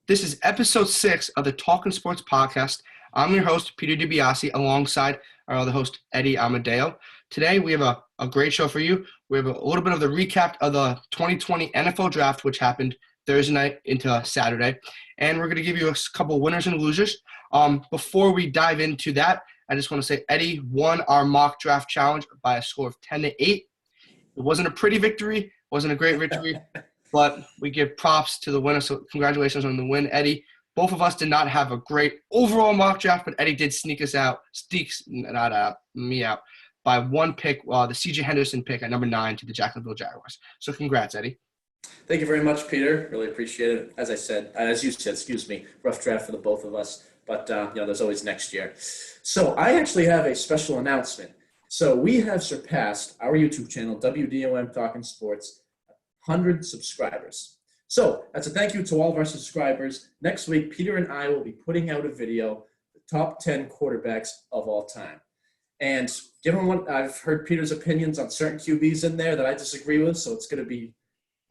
This is episode 6 of the Talking Sports podcast. I'm your host, Peter DiBiasi, alongside our other host, Eddie Amadeo. Today, we have a great show for you. We have a little bit of the recap of the 2020 NFL Draft, which happened Thursday night into Saturday. And we're going to give you a couple winners and losers. Before we dive into that, I just want to say Eddie won our mock draft challenge by a score of 10-8. It wasn't a pretty victory, wasn't a great victory, but we give props to the winner. So congratulations on the win, Eddie. Both of us did not have a great overall mock draft, but Eddie did sneak me out by one pick, the C.J. Henderson pick at number 9 to the Jacksonville Jaguars. So congrats, Eddie. Thank you very much, Peter. Really appreciate it. As you said, rough draft for the both of us, but there's always next year. So I actually have a special announcement. So we have surpassed our YouTube channel, WDOM Talking Sports, 100 subscribers. So as a thank you to all of our subscribers, next week Peter and I will be putting out a video, the top 10 quarterbacks of all time. And given what I've heard Peter's opinions on certain QBs in there that I disagree with, so it's going to be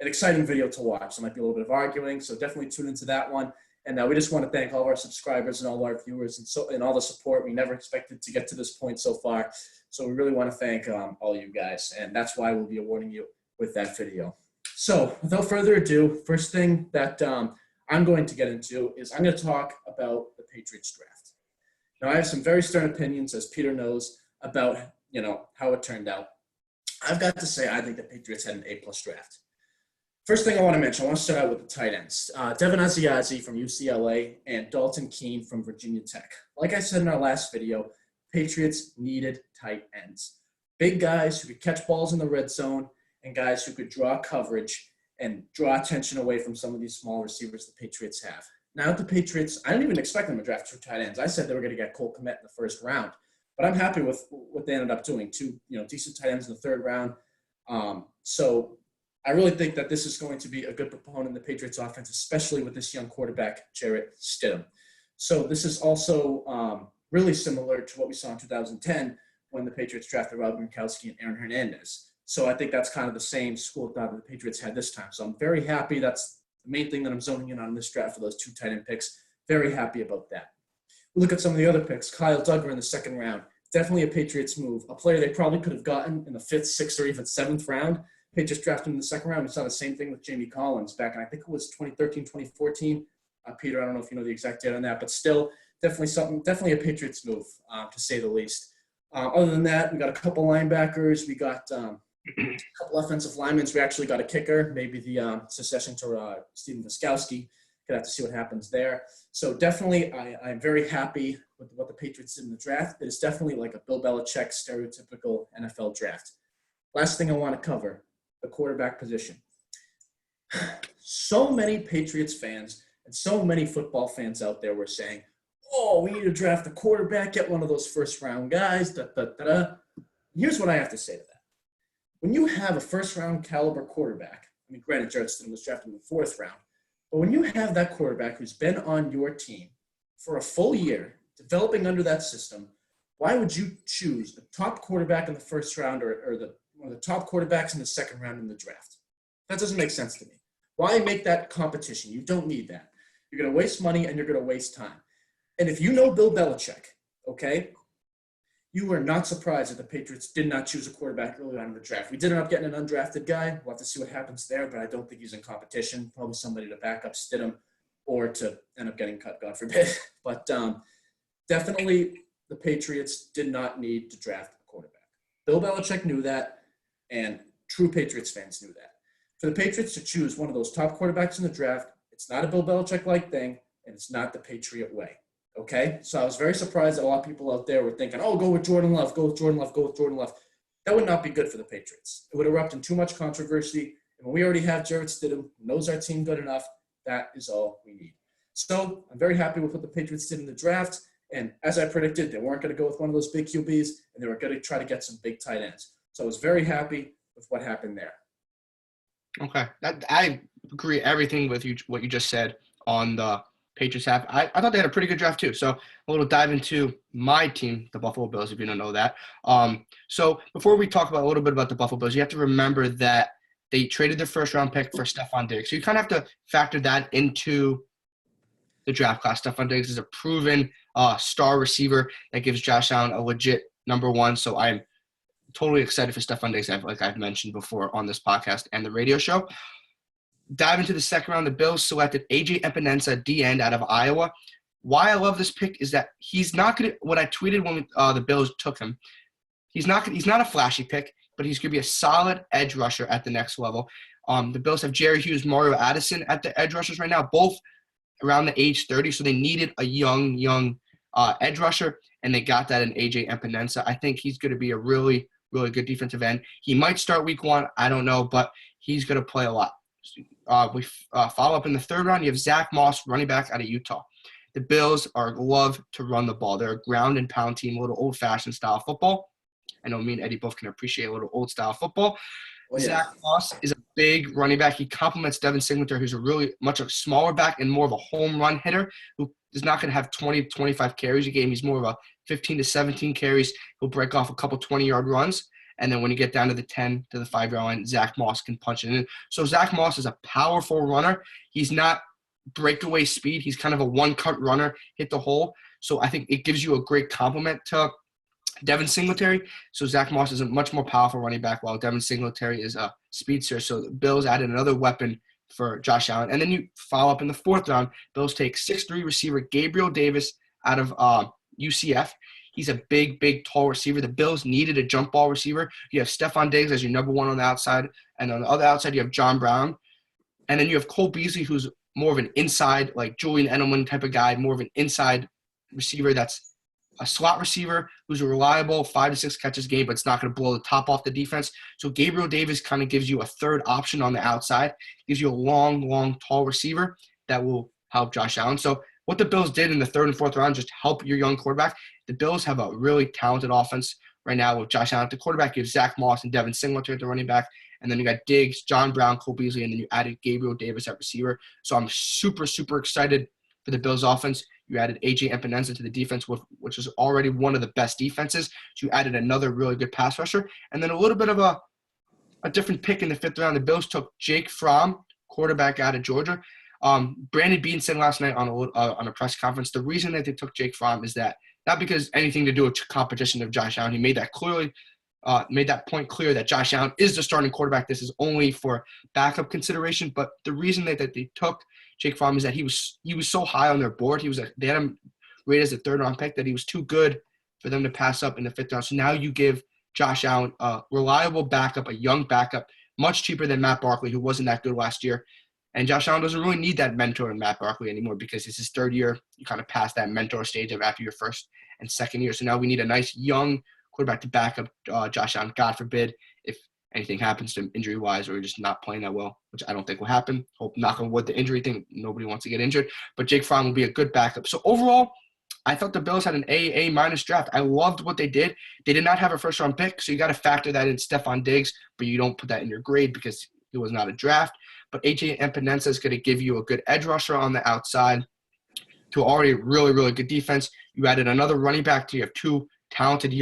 an exciting video to watch. There might be a little bit of arguing, so definitely tune into that one. And we just want to thank all of our subscribers and all our viewers and all the support. We never expected to get to this point so far. So we really want to thank all you guys, and that's why we'll be awarding you with that video. So without further ado, first thing that I'm going to get into is I'm going to talk about the Patriots draft. Now, I have some very stern opinions, as Peter knows, about how it turned out. I've got to say I think the Patriots had an A-plus draft. First thing I want to mention, I want to start out with the tight ends. Devin Asiasi from UCLA and Dalton Keene from Virginia Tech. Like I said in our last video, Patriots needed tight ends. Big guys who could catch balls in the red zone and guys who could draw coverage and draw attention away from some of these small receivers the Patriots have. Now, the Patriots, I didn't even expect them to draft 2 tight ends. I said they were going to get Cole Kmet in the first round. But I'm happy with what they ended up doing. 2 decent tight ends in the third round. So I really think that this is going to be a good proponent in the Patriots offense, especially with this young quarterback, Jarrett Stidham. So this is also really similar to what we saw in 2010 when the Patriots drafted Rob Gronkowski and Aaron Hernandez. So I think that's kind of the same school of thought that the Patriots had this time. So I'm very happy. That's the main thing that I'm zoning in on this draft for those 2 tight end picks. Very happy about that. We look at some of the other picks. Kyle Duggar in the second round. Definitely a Patriots move. A player they probably could have gotten in the 5th, 6th, or even 7th round. Patriots drafted him in the second round. We saw the same thing with Jamie Collins back in, I think it was 2013, 2014. Peter, I don't know if you know the exact date on that, but still definitely a Patriots move, to say the least. Other than that, we got a couple linebackers. We got a couple offensive linemen. We actually got a kicker, maybe the succession to Steven Gostkowski. Could have to see what happens there. So definitely I'm very happy with what the Patriots did in the draft. It is definitely like a Bill Belichick stereotypical NFL draft. Last thing I want to cover, the quarterback position. So many Patriots fans and so many football fans out there were saying, oh, we need to draft a quarterback, get one of those first-round guys, Here's what I have to say to that. When you have a first-round caliber quarterback, granted, Jarrett Stidham was drafted in the 4th round, but when you have that quarterback who's been on your team for a full year, developing under that system, why would you choose the top quarterback in the first round or one of the top quarterbacks in the second round in the draft? That doesn't make sense to me. Why make that competition? You don't need that. You're going to waste money and you're going to waste time. And if you know Bill Belichick, okay, you are not surprised that the Patriots did not choose a quarterback early on in the draft. We did end up getting an undrafted guy. We'll have to see what happens there, but I don't think he's in competition. Probably somebody to back up Stidham or to end up getting cut, God forbid. But definitely the Patriots did not need to draft a quarterback. Bill Belichick knew that, and true Patriots fans knew that. For the Patriots to choose one of those top quarterbacks in the draft, it's not a Bill Belichick-like thing, and it's not the Patriot way. Okay, so I was very surprised that a lot of people out there were thinking, oh, go with Jordan Love, go with Jordan Love, go with Jordan Love. That would not be good for the Patriots. It would erupt in too much controversy. And when we already have Jarrett Stidham, who knows our team good enough, that is all we need. So I'm very happy with what the Patriots did in the draft. And as I predicted, they weren't going to go with one of those big QBs, and they were going to try to get some big tight ends. So I was very happy with what happened there. Okay. I agree everything with you, what you just said on the Patriots have. I thought they had a pretty good draft too. So a little dive into my team, the Buffalo Bills, if you don't know that. So before we talk about a little bit about the Buffalo Bills, you have to remember that they traded their first round pick for Stephon Diggs. So you kind of have to factor that into the draft class. Stephon Diggs is a proven star receiver that gives Josh Allen a legit number one. So I'm totally excited for Stephon Diggs, like I've mentioned before on this podcast and the radio show. Dive into the second round, the Bills selected A.J. Epinesa, D-end out of Iowa. Why I love this pick is that he's not going to – what I tweeted when the Bills took him, he's not a flashy pick, but he's going to be a solid edge rusher at the next level. The Bills have Jerry Hughes, Mario Addison at the edge rushers right now, both around the age 30, so they needed a young edge rusher, and they got that in A.J. Epinesa. I think he's going to be a really good defensive end. He might start week one, I don't know, but he's going to play a lot. We follow up in the third round. You have Zach Moss, running back out of Utah. The Bills love to run the ball. They're a ground and pound team, a little old-fashioned style football. I know me and Eddie both can appreciate a little old-style football. Oh, yeah. Zach Moss is a big running back. He complements Devin Singletary, who's a really much a smaller back and more of a home run hitter who is not going to have 20, 25 carries a game. He's more of a 15 to 17 carries. He'll break off a couple 20-yard runs. And then when you get down to the 10 to the 5-yard line, Zach Moss can punch it in. So Zach Moss is a powerful runner. He's not breakaway speed. He's kind of a one-cut runner, hit the hole. So I think it gives you a great compliment to Devin Singletary. So Zach Moss is a much more powerful running back, while Devin Singletary is a speedster. So the Bills added another weapon for Josh Allen. And then you follow up in the fourth round. Bills take 6'3" receiver Gabriel Davis out of UCF. He's a big, tall receiver. The Bills needed a jump ball receiver. You have Stephon Diggs as your number one on the outside, and on the other outside you have John Brown. And then you have Cole Beasley, who's more of an inside, like Julian Edelman type of guy, more of an inside receiver that's a slot receiver who's a reliable 5 to 6 catches a game, but it's not going to blow the top off the defense. So Gabriel Davis kind of gives you a third option on the outside, gives you a long, tall receiver that will help Josh Allen. So what the Bills did in the third and fourth round, just help your young quarterback. The Bills have a really talented offense right now with Josh Allen at the quarterback. You have Zach Moss and Devin Singletary at the running back. And then you got Diggs, John Brown, Cole Beasley, and then you added Gabriel Davis at receiver. So I'm super excited for the Bills offense. You added A.J. Epinesa to the defense, which is already one of the best defenses. So you added another really good pass rusher. And then a little bit of a different pick in the fifth round. The Bills took Jake Fromm, quarterback out of Georgia. Brandon Beane said last night on a press conference, the reason that they took Jake Fromm is that not because anything to do with competition of Josh Allen. He made that point clear that Josh Allen is the starting quarterback. This is only for backup consideration. But the reason that they took Jake Fromm is that he was so high on their board. They had him rated as a third round pick that he was too good for them to pass up in the fifth round. So now you give Josh Allen a reliable backup, a young backup, much cheaper than Matt Barkley, who wasn't that good last year. And Josh Allen doesn't really need that mentor in Matt Barkley anymore because it's his third year. You kind of passed that mentor stage of after your first and second year. So now we need a nice young quarterback to back up Josh Allen. God forbid if anything happens to him injury-wise or just not playing that well, which I don't think will happen. Hope, knock on wood, the injury thing, nobody wants to get injured. But Jake Fromm will be a good backup. So overall, I thought the Bills had an A- draft. I loved what they did. They did not have a first-round pick, so you got to factor that in Stephon Diggs, but you don't put that in your grade because it was not a draft. But A.J. Epinesa is going to give you a good edge rusher on the outside to already really good defense. You added another running back to you have two talented,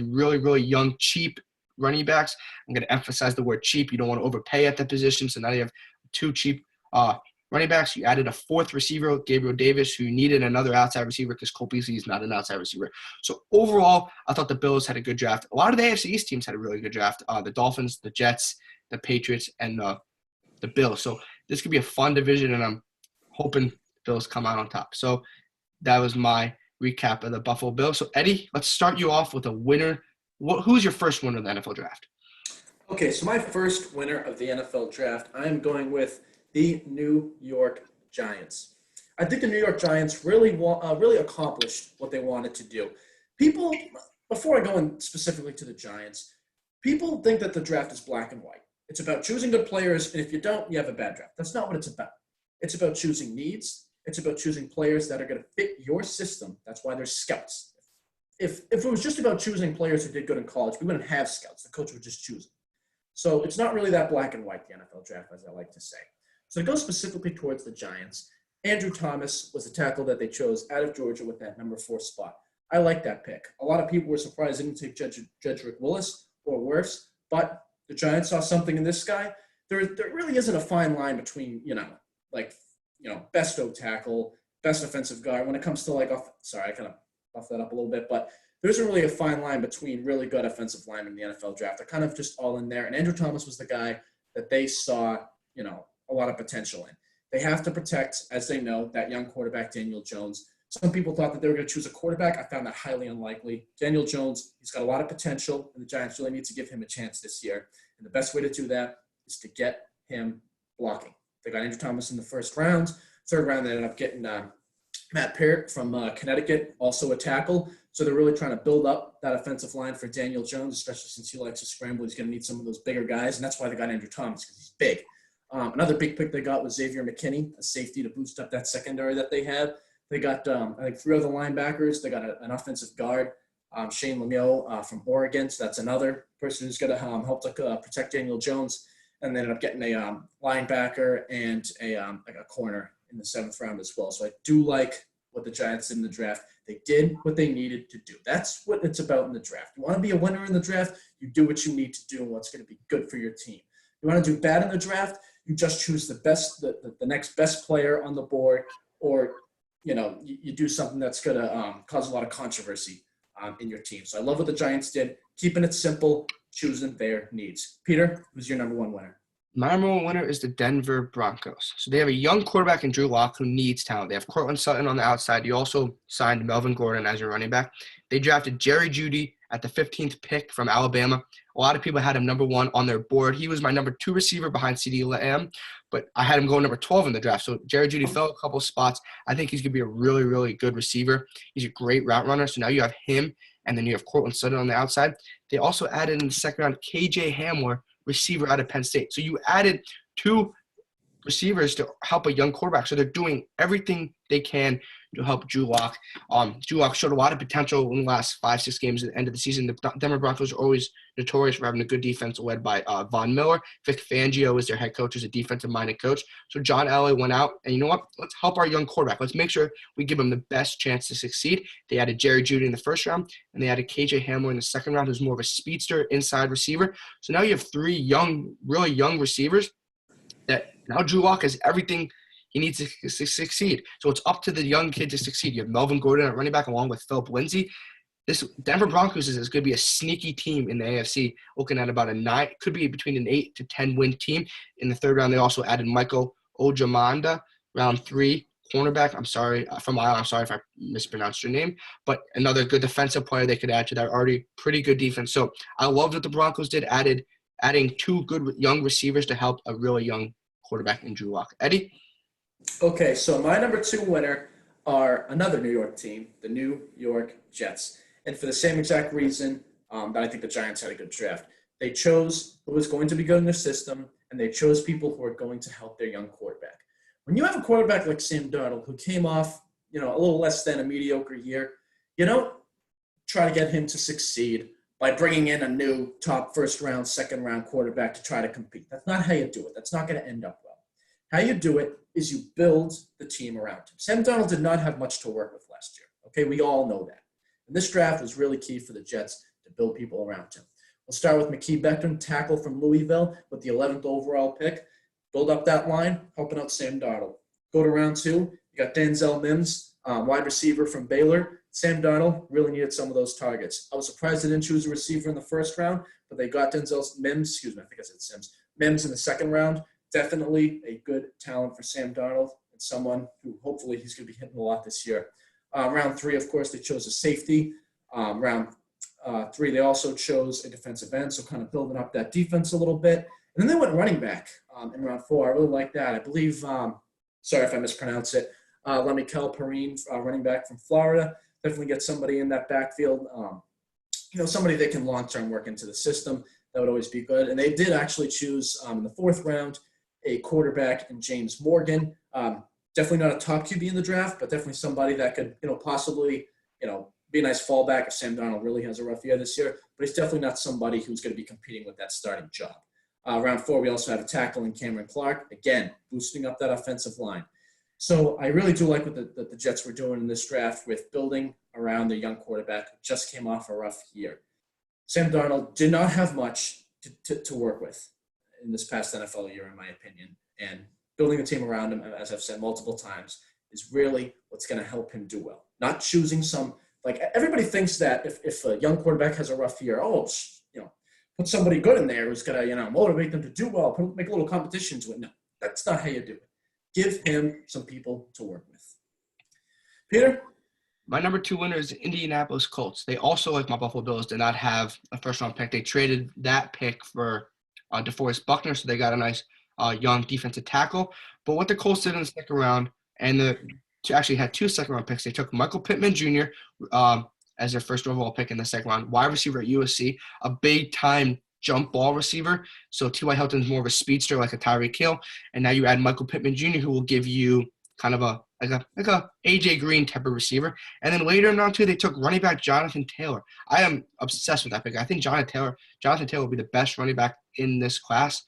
really young, cheap running backs. I'm going to emphasize the word cheap. You don't want to overpay at that position, so now you have two cheap running backs. You added a fourth receiver, Gabriel Davis, who needed another outside receiver because Cole Beasley is not an outside receiver. So overall, I thought the Bills had a good draft. A lot of the AFC East teams had a really good draft. The Dolphins, the Jets, the Patriots, and the Bills. So this could be a fun division, and I'm hoping the Bills come out on top. So that was my recap of the Buffalo Bills. So Eddie, let's start you off with a winner. Who's your first winner of the NFL draft? Okay, so my first winner of the NFL draft, I am going with the New York Giants. I think the New York Giants really accomplished what they wanted to do. People, before I go in specifically to the Giants, people think that the draft is black and white. It's about choosing good players, and if you don't, you have a bad draft. That's not what it's about. It's about choosing needs. It's about choosing players that are going to fit your system. That's why there's scouts. If it was just about choosing players who did good in college, we wouldn't have scouts. The coach would just choose them. So it's not really that black and white, the NFL draft, as I like to say. So to go specifically towards the Giants, Andrew Thomas was the tackle that they chose out of Georgia with that number 4 spot. I like that pick. A lot of people were surprised they didn't take Jedrick Willis or Wirfs, but the Giants saw something in this guy. There really isn't a fine line between, best O tackle best offensive guard. When it comes to sorry, I kind of buffed that up a little bit, but there isn't really a fine line between really good offensive linemen in the NFL draft. They're kind of just all in there. And Andrew Thomas was the guy that they saw, a lot of potential in. They have to protect, as they know, that young quarterback, Daniel Jones. Some people thought that they were going to choose a quarterback. I found that highly unlikely. Daniel Jones, he's got a lot of potential, and the Giants really need to give him a chance this year. And the best way to do that is to get him blocking. They got Andrew Thomas in the first round. Third round, they ended up getting Matt Parrott from Connecticut, also a tackle. So they're really trying to build up that offensive line for Daniel Jones, especially since he likes to scramble. He's going to need some of those bigger guys, and that's why they got Andrew Thomas, because he's big. Another big pick they got was Xavier McKinney, a safety to boost up that secondary that they had. They got, I think, 3 other linebackers. They got an offensive guard, Shane Lemieux from Oregon. So that's another person who's going to help to protect Daniel Jones. And they ended up getting a linebacker and a corner in the 7th round as well. So I do like what the Giants did in the draft. They did what they needed to do. That's what it's about in the draft. You want to be a winner in the draft, you do what you need to do and what's going to be good for your team. You want to do bad in the draft, you just choose the next best player on the board, or you do something that's going to cause a lot of controversy in your team. So I love what the Giants did, keeping it simple, choosing their needs. Peter, who's your number 1 winner? My number 1 winner is the Denver Broncos. So they have a young quarterback in Drew Lock who needs talent. They have Cortland Sutton on the outside. You also signed Melvin Gordon as your running back. They drafted Jerry Jeudy at the 15th pick from Alabama. A lot of people had him number 1 on their board. He was my number 2 receiver behind CeeDee Lamb, but I had him going number 12 in the draft. So Jerry Jeudy fell a couple spots. I think he's going to be a really, really good receiver. He's a great route runner. So now you have him, and then you have Cortland Sutton on the outside. They also added in the 2nd round KJ Hamler, receiver out of Penn State. So you added 2 receivers to help a young quarterback. So they're doing everything they can to help Drew Lock. Drew Lock showed a lot of potential in the last 5-6 games at the end of the season. The Denver Broncos are always notorious for having a good defense led by Von Miller. Vic Fangio is their head coach, is a defensive-minded coach. So John Elway went out, and you know what? Let's help our young quarterback. Let's make sure we give him the best chance to succeed. They added Jerry Jeudy in the 1st round, and they added KJ Hamler in the 2nd round, who's more of a speedster inside receiver. So now you have 3 really young receivers that now Drew Lock has everything he needs to succeed. So it's up to the young kid to succeed. You have Melvin Gordon at running back along with Philip Lindsay. This Denver Broncos is going to be a sneaky team in the AFC, looking at about a 9, could be between an 8 to 10 win team. In the 3rd round, they also added Michael Ojamanda, round 3, cornerback. I'm sorry from Iowa. I'm sorry if I mispronounced your name, but another good defensive player they could add to that already pretty good defense. So I loved what the Broncos did, adding 2 good young receivers to help a really young quarterback in Drew Lock. Eddie? Okay, so my number 2 winner are another New York team, the New York Jets. And for the same exact reason that I think the Giants had a good draft. They chose who was going to be good in their system, and they chose people who are going to help their young quarterback. When you have a quarterback like Sam Darnold, who came off, a little less than a mediocre year, you don't try to get him to succeed by bringing in a new top 1st round, 2nd round quarterback to try to compete. That's not how you do it. That's not going to end up well. How you do it is you build the team around him. Sam Darnold did not have much to work with last year. Okay, we all know that. And this draft was really key for the Jets to build people around him. We'll start with Mekhi Becton, tackle from Louisville with the 11th overall pick. Build up that line, helping out Sam Darnold. Go to round 2. You got Denzel Mims, wide receiver from Baylor. Sam Darnold really needed some of those targets. I was surprised they didn't choose a receiver in the 1st round, but they got Mims in the 2nd round. Definitely a good talent for Sam Darnold and someone who hopefully he's going to be hitting a lot this year. Round 3, of course, they chose a safety. Round 3, they also chose a defensive end, so kind of building up that defense a little bit. And then they went running back in round 4. I really like that. I believe, sorry if I mispronounce it, Lemikel Perrine, running back from Florida. Definitely get somebody in that backfield. Somebody they can long-term work into the system. That would always be good. And they did actually choose in the 4th round a quarterback in James Morgan. Definitely not a top QB in the draft, but definitely somebody that could, possibly, be a nice fallback if Sam Darnold really has a rough year this year. But he's definitely not somebody who's going to be competing with that starting job. Round 4, we also have a tackle in Cameron Clark. Again, boosting up that offensive line. So I really do like what the Jets were doing in this draft with building around their young quarterback who just came off a rough year. Sam Darnold did not have much to work with in this past NFL year, in my opinion. And building a team around him, as I've said multiple times, is really what's going to help him do well. Not choosing some, like everybody thinks that if a young quarterback has a rough year, put somebody good in there who's going to, motivate them to do well, make a little competition to it. No, that's not how you do it. Give him some people to work with. Peter? My number 2 winner is the Indianapolis Colts. They also, like my Buffalo Bills, did not have a first-round pick. They traded that pick for DeForest Buckner, so they got a nice young defensive tackle. But what the Colts did in the second round, and actually had 2 second-round picks. They took Michael Pittman Jr. As their first overall pick in the second round, wide receiver at USC, a big-time jump ball receiver. So T.Y. Hilton's more of a speedster like a Tyreek Hill. And now you add Michael Pittman Jr., who will give you kind of like a A.J. Green type of receiver. And then later in round 2, they took running back Jonathan Taylor. I am obsessed with that pick. I think Jonathan Taylor will be the best running back in this class.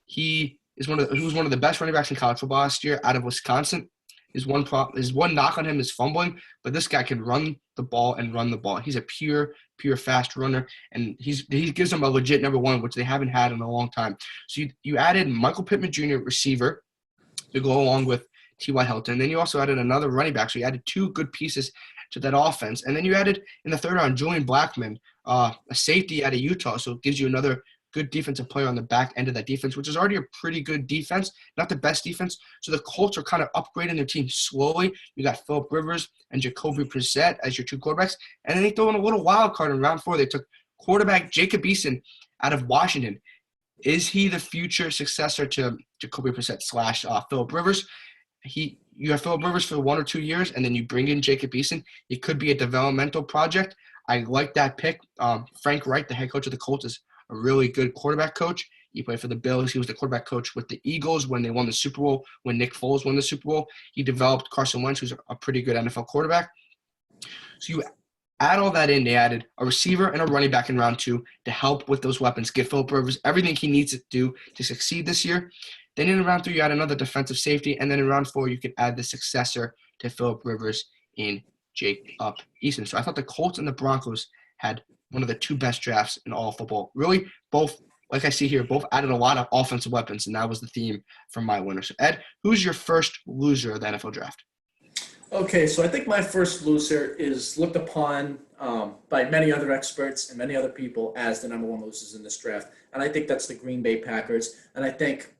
He was one of the best running backs in college football last year out of Wisconsin. His one knock on him is fumbling, but this guy can run the ball and run the ball. He's a pure fast runner, and he gives them a legit number 1, which they haven't had in a long time. So you added Michael Pittman Jr. receiver to go along with T.Y. Hilton. Then you also added another running back, so you added 2 good pieces to that offense. And then you added in the third round Julian Blackmon, a safety out of Utah, so it gives you another good defensive player on the back end of that defense, which is already a pretty good defense, not the best defense. So the Colts are kind of upgrading their team slowly. You got Phillip Rivers and Jacoby Brissett as your 2 quarterbacks. And then they throw in a little wild card in round 4. They took quarterback Jacob Eason out of Washington. Is he the future successor to Jacoby Brissett / Phillip Rivers? You have Phillip Rivers for 1 or 2 years, and then you bring in Jacob Eason. It could be a developmental project. I like that pick. Frank Reich, the head coach of the Colts, is a really good quarterback coach. He played for the Bills. He was the quarterback coach with the Eagles when they won the Super Bowl, when Nick Foles won the Super Bowl. He developed Carson Wentz, who's a pretty good NFL quarterback. So you add all that in. They added a receiver and a running back in round 2 to help with those weapons, give Phillip Rivers everything he needs to do to succeed this year. Then in round 3, you add another defensive safety. And then in round 4, you could add the successor to Phillip Rivers in Jacob Eason. So I thought the Colts and the Broncos had one of the 2 best drafts in all of football. Really, both, like I see here, both added a lot of offensive weapons, and that was the theme for my winner. So, Ed, who's your first loser of the NFL draft? Okay, so I think my first loser is looked upon by many other experts and many other people as the number 1 losers in this draft, and I think that's the Green Bay Packers. And I think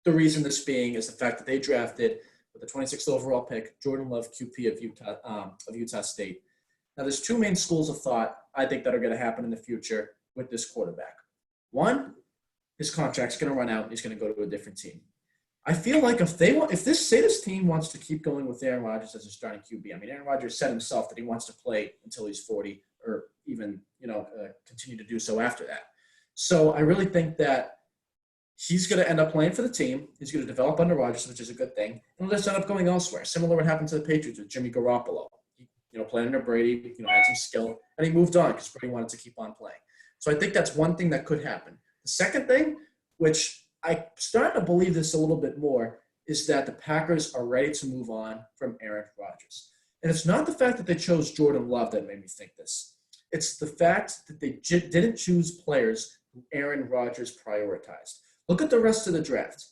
the reason this being is the fact that they drafted, with the 26th overall pick, Jordan Love, QP of Utah State. Now, there's 2 main schools of thought I think that are going to happen in the future with this quarterback. One, his contract's going to run out and he's going to go to a different team. I feel like if this team wants to keep going with Aaron Rodgers as a starting QB, I mean, Aaron Rodgers said himself that he wants to play until he's 40 or even, continue to do so after that. So I really think that he's going to end up playing for the team. He's going to develop under Rodgers, which is a good thing. And he'll just end up going elsewhere. Similar to what happened to the Patriots with Jimmy Garoppolo. Playing under Brady, had some skill, and he moved on because Brady wanted to keep on playing. So I think that's one thing that could happen. The second thing, which I starting to believe this a little bit more, is that the Packers are ready to move on from Aaron Rodgers. And it's not the fact that they chose Jordan Love that made me think this. It's the fact that they didn't choose players who Aaron Rodgers prioritized. Look at the rest of the draft.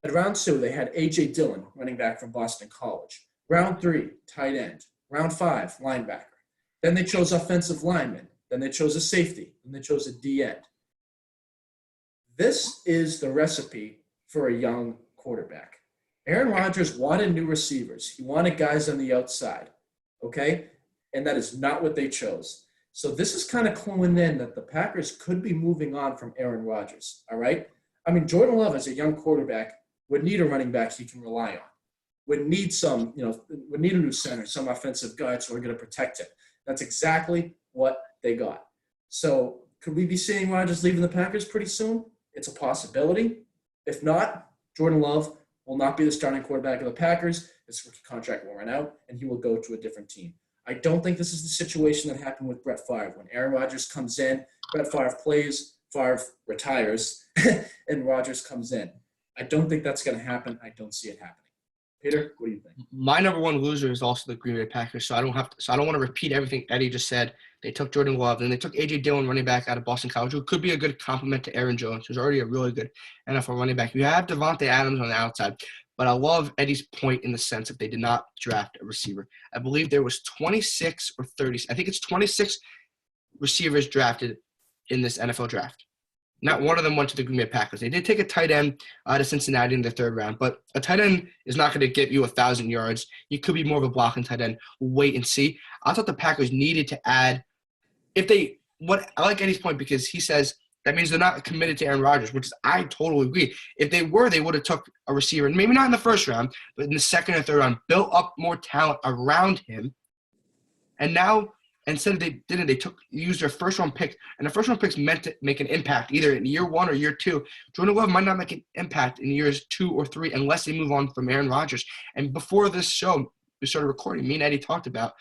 At round 2, they had A.J. Dillon, running back from Boston College. Round 3, tight end. Round 5, linebacker. Then they chose offensive lineman. Then they chose a safety. Then they chose a D-end. This is the recipe for a young quarterback. Aaron Rodgers wanted new receivers. He wanted guys on the outside, okay? And that is not what they chose. So this is kind of cluing in that the Packers could be moving on from Aaron Rodgers, all right? I mean, Jordan Love as a young quarterback would need a running back he can rely on. Would need would need a new center, some offensive guys who are going to protect him. That's exactly what they got. So could we be seeing Rodgers leaving the Packers pretty soon? It's a possibility. If not, Jordan Love will not be the starting quarterback of the Packers. His rookie contract will run out, and he will go to a different team. I don't think this is the situation that happened with Brett Favre. When Aaron Rodgers comes in, Brett Favre plays, Favre retires, and Rodgers comes in. I don't think that's going to happen. I don't see it happening. Peter, what do you think? My number 1 loser is also the Green Bay Packers, so I don't want to repeat everything Eddie just said. They took Jordan Love, and they took A.J. Dillon, running back out of Boston College, who could be a good complement to Aaron Jones, who's already a really good NFL running back. You have Devontae Adams on the outside, But I love Eddie's point in the sense that they did not draft a receiver. I believe there was 26 or 30. I think it's 26 receivers drafted in this NFL draft. Not one of them went to the Green Bay Packers. They did take a tight end out of Cincinnati in the third round, but a tight end is not going to get you 1,000 yards. You could be more of a blocking tight end. We'll wait and see. I thought the Packers needed to add – I like Eddie's point because he says that means they're not committed to Aaron Rodgers, which is I totally agree. If they were, they would have took a receiver, maybe not in the first round, but in the second or third round, built up more talent around him. And now – instead, they didn't. They used their first-round pick, and the first-round picks meant to make an impact either in year 1 or year 2. Jordan Love might not make an impact in years 2 or 3 unless they move on from Aaron Rodgers. And before this show, we started recording, me and Eddie talked about,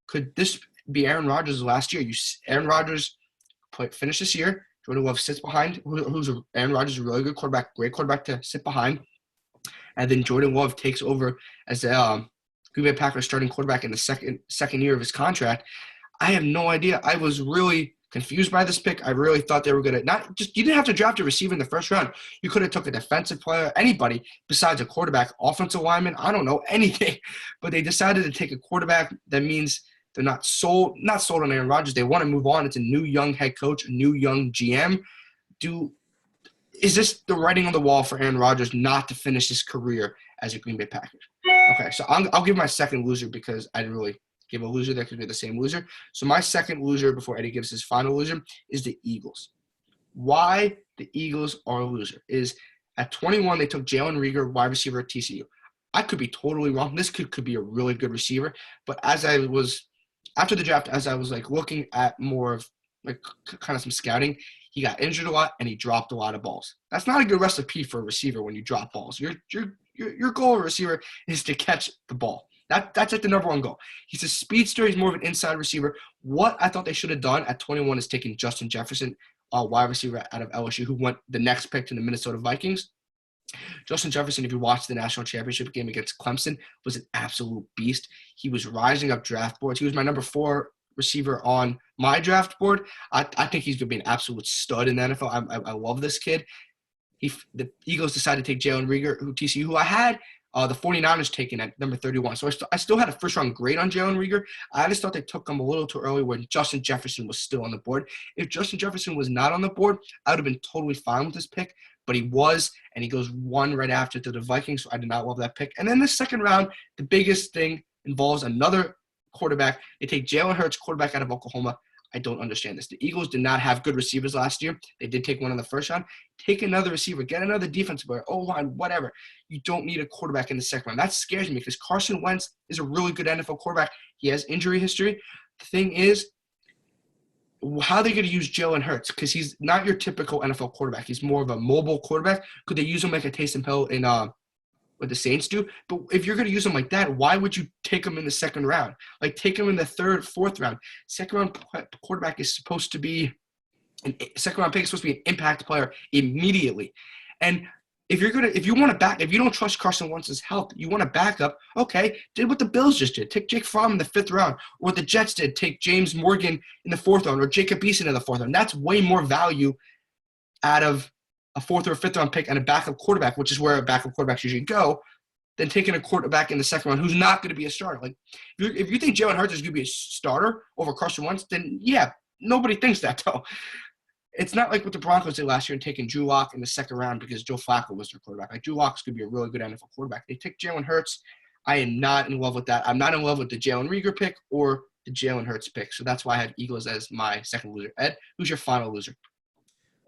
could this be Aaron Rodgers' last year? Aaron Rodgers finished this year. Jordan Love sits behind, Aaron Rodgers is a really good quarterback, great quarterback to sit behind. And then Jordan Love takes over as the Green Bay Packers starting quarterback in the second year of his contract. I have no idea. I was really confused by this pick. I really thought they were going to you didn't have to draft a receiver in the first round. You could have took a defensive player, anybody besides a quarterback, offensive lineman, I don't know, anything. But they decided to take a quarterback. That means they're not sold on Aaron Rodgers. They want to move on. It's a new young head coach, a new young GM. Is this the writing on the wall for Aaron Rodgers not to finish his career as a Green Bay Packers? Okay, so I'll give my second loser because I didn't really give a loser that could be the same loser. So my second loser before Eddie gives his final loser is the Eagles. Why the Eagles are a loser is at 21, they took Jalen Reagor, wide receiver at TCU. I could be totally wrong. This could be a really good receiver. But after the draft, as I was like looking at more of like kind of some scouting, he got injured a lot and he dropped a lot of balls. That's not a good recipe for a receiver when you drop balls. Your goal of a receiver is to catch the ball. That's like the number one goal. He's a speedster. He's more of an inside receiver. What I thought they should have done at 21 is taking Justin Jefferson, a wide receiver out of LSU, who went the next pick to the Minnesota Vikings. Justin Jefferson, if you watched the national championship game against Clemson, was an absolute beast. He was rising up draft boards. He was my number 4 receiver on my draft board. I think he's going to be an absolute stud in the NFL. I love this kid. The Eagles decided to take Jalen Reagor, TCU, who I had the 49ers taken at number 31. So I still had a first-round grade on Jalen Reagor. I just thought they took him a little too early when Justin Jefferson was still on the board. If Justin Jefferson was not on the board, I would have been totally fine with this pick. But he was, and he goes 1 right after to the Vikings, so I did not love that pick. And then the second round, the biggest thing involves another quarterback. They take Jalen Hurts, quarterback out of Oklahoma. I don't understand this. The Eagles did not have good receivers last year. They did take one in the first round. Take another receiver. Get another defensive player. O-line, whatever. You don't need a quarterback in the second round. That scares me because Carson Wentz is a really good NFL quarterback. He has injury history. The thing is, how are they going to use Jalen Hurts? Because he's not your typical NFL quarterback. He's more of a mobile quarterback. Could they use him like a Taysom Hill in what the Saints do? But if you're going to use him like that, why would you take him in the second round? Like, take him in the third, fourth round. Second-round quarterback is supposed to be – second-round pick is supposed to be an impact player immediately. And if you don't trust Carson Wentz's health, you want to back up, okay, did what the Bills just did. Take Jake Fromm in the fifth round. Or what the Jets did, take James Morgan in the fourth round or Jacob Eason in the fourth round. That's way more value out of a fourth or fifth round pick and a backup quarterback, which is where backup quarterbacks usually go, than taking a quarterback in the second round who's not going to be a starter. Like, if you think Jalen Hurts is going to be a starter over Carson Wentz, then yeah, nobody thinks that though. It's not like what the Broncos did last year and taking Drew Lock in the second round because Joe Flacco was their quarterback. Like, Drew Lock's going to be a really good NFL quarterback. They take Jalen Hurts. I am not in love with that. I'm not in love with the Jalen Reagor pick or the Jalen Hurts pick. So that's why I have Eagles as my second loser. Ed, who's your final loser?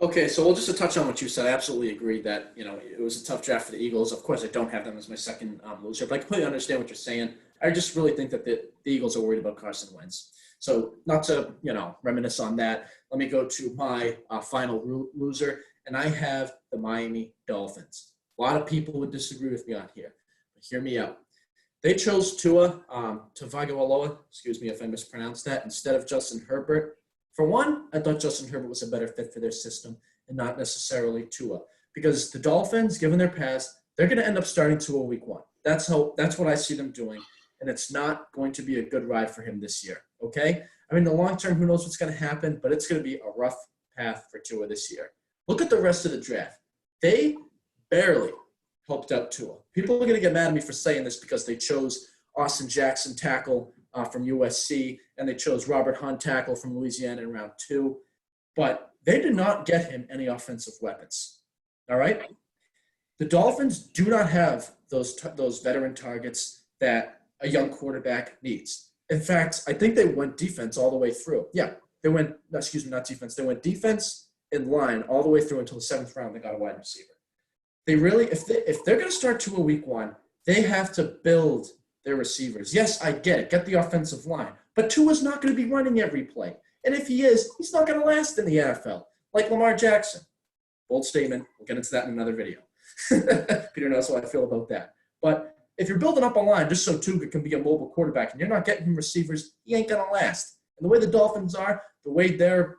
Okay, so just to touch on what you said, I absolutely agree that, it was a tough draft for the Eagles. Of course, I don't have them as my second loser, but I completely understand what you're saying. I just really think that the Eagles are worried about Carson Wentz. So not to, reminisce on that, let me go to my final loser, and I have the Miami Dolphins. A lot of people would disagree with me on here, but hear me out. They chose Tua Tagovailoa, excuse me if I mispronounced that, instead of Justin Herbert. For one, I thought Justin Herbert was a better fit for their system and not necessarily Tua. Because the Dolphins, given their past, they're going to end up starting Tua week 1. That's what I see them doing, and it's not going to be a good ride for him this year, okay? I mean, in the long term, who knows what's going to happen, but it's going to be a rough path for Tua this year. Look at the rest of the draft. They barely helped out Tua. People are going to get mad at me for saying this because they chose Austin Jackson, tackle from USC, and they chose Robert Hunt, tackle from Louisiana in round 2. But they did not get him any offensive weapons. All right? The Dolphins do not have those veteran targets that a young quarterback needs. In fact, I think they went defense all the way through. Yeah, they went, excuse me, not defense. They went defense in line all the way through until the 7th round. They got a wide receiver. They really, if they're going to start Tua week 1, they have to build their receivers. Yes, I get it. Get the offensive line. But Tua's not going to be running every play. And if he is, he's not going to last in the NFL, like Lamar Jackson. Bold statement. We'll get into that in another video. Peter knows how I feel about that. But if you're building up a line just so Tua can be a mobile quarterback and you're not getting him receivers, he ain't going to last. And the way the Dolphins are, the way their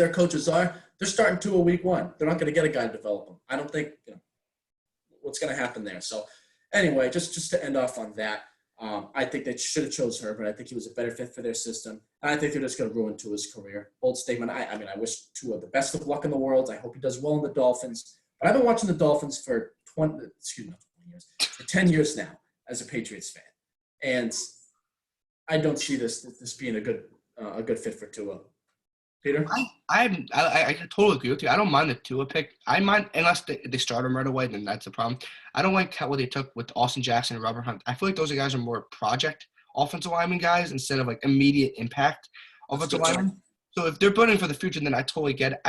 coaches are, they're starting Tua week 1. They're not going to get a guy to develop him. I don't think what's going to happen there. So anyway, just to end off on that, I think they should have chose Herbert. I think he was a better fit for their system. And I think they're just going to ruin Tua's career. Bold statement. I wish Tua the best of luck in the world. I hope he does well in the Dolphins. But I've been watching the Dolphins for 10 years now as a Patriots fan. And I don't see this being a good fit for Tua. Peter? I totally agree with you. I don't mind the Tua pick. I mind, unless they start him right away, then that's a problem. I don't like what they took with Austin Jackson and Robert Hunt. I feel like those guys are more project offensive lineman guys instead of like immediate impact offensive linemen. So if they're building for the future, then I totally get it.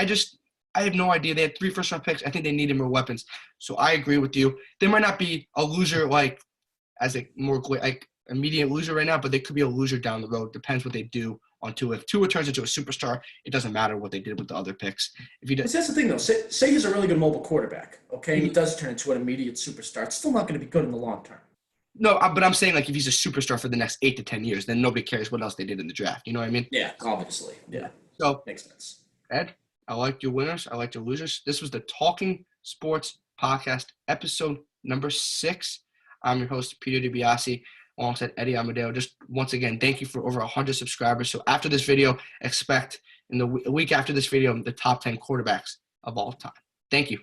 I have no idea. They had 3 first-round picks. I think they needed more weapons. So I agree with you. They might not be a loser as a more immediate loser right now, but they could be a loser down the road. Depends what they do on Tua. If Tua turns into a superstar, it doesn't matter what they did with the other picks. If he does, that's the thing, though. Say he's a really good mobile quarterback, okay? He does turn into an immediate superstar. It's still not going to be good in the long term. No, but I'm saying if he's a superstar for the next 8 to 10 years, then nobody cares what else they did in the draft. You know what I mean? Yeah, obviously. Yeah. So makes sense. Ed, I like your winners. I like your losers. This was the Talking Sports Podcast, episode number 6. I'm your host, Peter DiBiasi, alongside Eddie Amadeo. Just once again, thank you for over 100 subscribers. So after this video, expect in the week after this video, the top 10 quarterbacks of all time. Thank you.